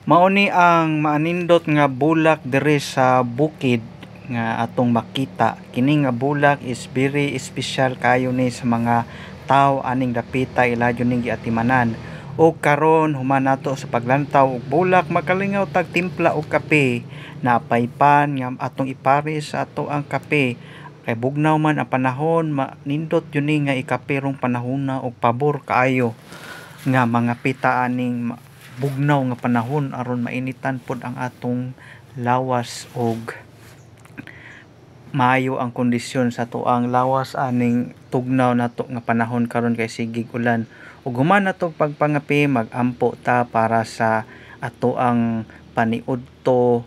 Mao ni ang maanindot nga bulak diri sa bukid nga atong makita. Kini nga bulak is very special kayo ni sa mga tawo aning dapita iladyo ning giatimanan. O karon human nato sa paglantaw og bulak, makalingaw tag timpla og kape na paypan nga atong ipares sa ato ang kape. Kay bugnaw man ang panahon, manindot yun ni nga ikape rong panahona og pabor kaayo nga mga pita aning bugnaw nga panahon aron mainitan pod ang atong lawas og maayo ang kondisyon sa tuang lawas aning tugnaw nato nga panahon karon kay sigig ulan. Ug human nato pagpangapi, magampo ta para sa ato ang paniudto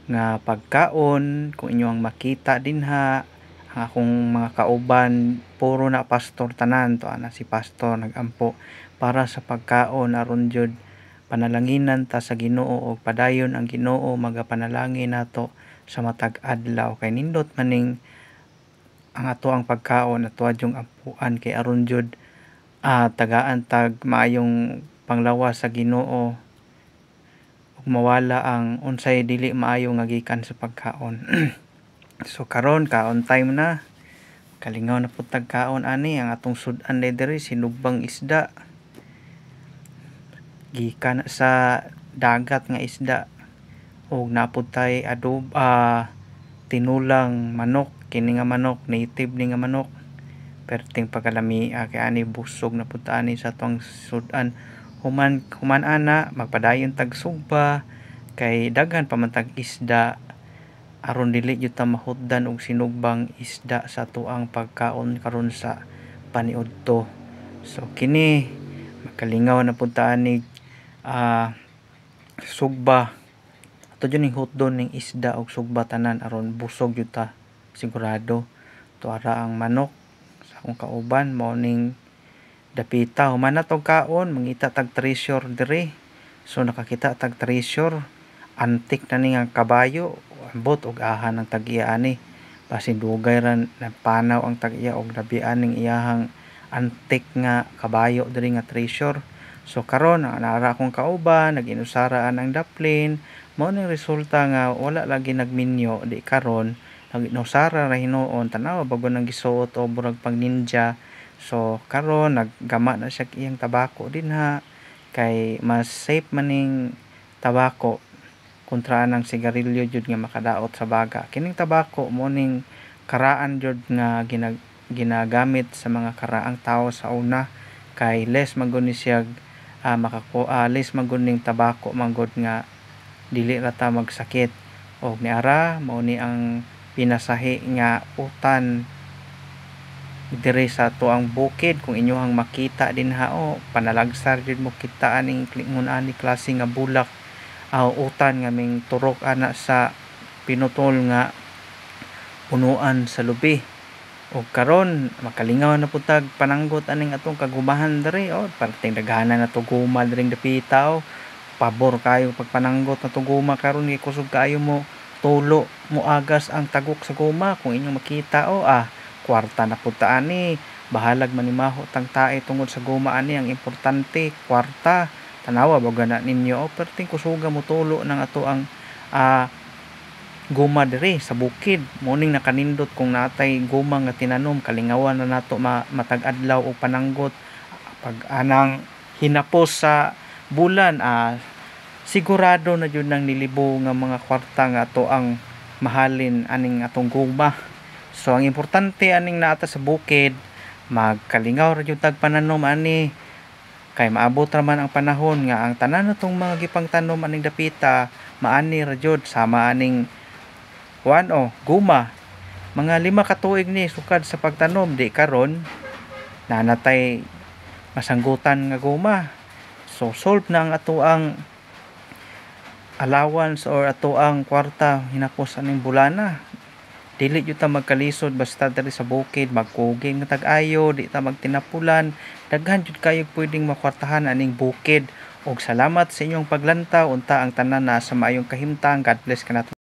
nga pagkaon. Kung inyo ang makita dinha, ang akong mga kauban puro na pastor tanan, to ana si pastor nagampo para sa pagkaon aron jud panalanginan ta sa Ginoo og padayon ang Ginoo magapanalangin nato sa matag adlaw. Kay nindot maning ang ato ang pagkaon ato adyong ampuan kay aron jud tagaan tag maayong panglawas sa Ginoo ug mawala ang unsay dili maayo nga gikan sa pagkaon. So karon kaon time na, kalingaw na pud tag kaon ani. Ang atong sud-an diri sinugbang isda gikan sa dagat nga isda, ug napud tay tinulang manok. Kini nga manok native ni nga manok, perting pagkalami kay ani busog na pud ani sa atong sud-an. Human ana magpadayon tag sugba kay daghan pa man tag isda aron dili jud ta mahutdan og sinugbang isda sa tuang pagkaon karon sa paniudto. So kini makalingaw na pud ta ani sugba. Ato jud ning hutdon ning isda og sugba tanan aron busog jud ta sigurado. Tuara ang manok sa akong kauban mao ning dapita. Human na tog kaon, mangita tag treasure diri. So nakakita tag treasure, antik na ning ang kabayo, ambot og ahan ang tag-iya ani. Basin dugay ra napanaw ang tag-iya og labian ning iyahang antik nga kabayo diri nga treasure. So karon naara akong kauban, nag-inusaraan ang daplin. Mao ning resulta nga wala lagi nagminyo di karon. Nag-inusara ra hinuon, tanaw bago nang gisuot o burag pang ninja. So karon naggama na siya iyang tabako dinha kay mas safe maning tabako kontra ng sigarilyo jud nga makadaot sa baga. Kining tabako mo ning karaan jud nga ginagamit sa mga karaang tao sa una kay less magud ni siya less magud ning tabako manggod nga dili ra ta magsakit. Og niara mao ni ang pinasahi nga utan diri sa tuang bukid. Kung inyohang makita dinha panalagsar jud mo kita aning klingon ani klase nga bulak utan nga ming turok ana sa pinutol nga punuan sa lubi. O karon makalingaw na putag pananggot aning atong kagumahan diri parting daghanan na to guma diring dapita pabor kayo pagpananggot na to guma karon kusog kayo mo tulo mo agas ang tagok sa guma. Kung inyong makita kwarta na pud ta ani, bahalag manimaho tang tae tungod sa guma ani. Ang importante kwarta, tanawa baga na ninyo perting kusuga mo tulo ng ato ang guma diri sa bukid. Morning nakanindot kung natay guma nga tinanom, kalingawan na nato matag adlaw o pananggot pag anang hinapos sa bulan sigurado na jud nang nilibo nga mga kwarta nga ato ang mahalin aning atong guma. So ang importante aning naata sa bukid, magkalingaw ra jud tag pananom ani kay maabot ra man ang panahon nga ang tanan natong mga gipangtanom aning dapita maani ra jud sama aning guma. Mga 5 ka tuig ni sukad sa pagtanom, di karon nanatay masanggutan nga guma. So solve na ang ato ang allowance or ato ang kwarta hinapos aning bulana. Dili jud ta magkalisod basta diri sa bukid magkuging nga tag-ayo, di ta magtinapulan. Daghan jud kayo pwedeng makwartahan aning bukid. Og salamat sa inyong paglantaw. Unta ang tanan na sa maayong kahimtang. God bless kanato.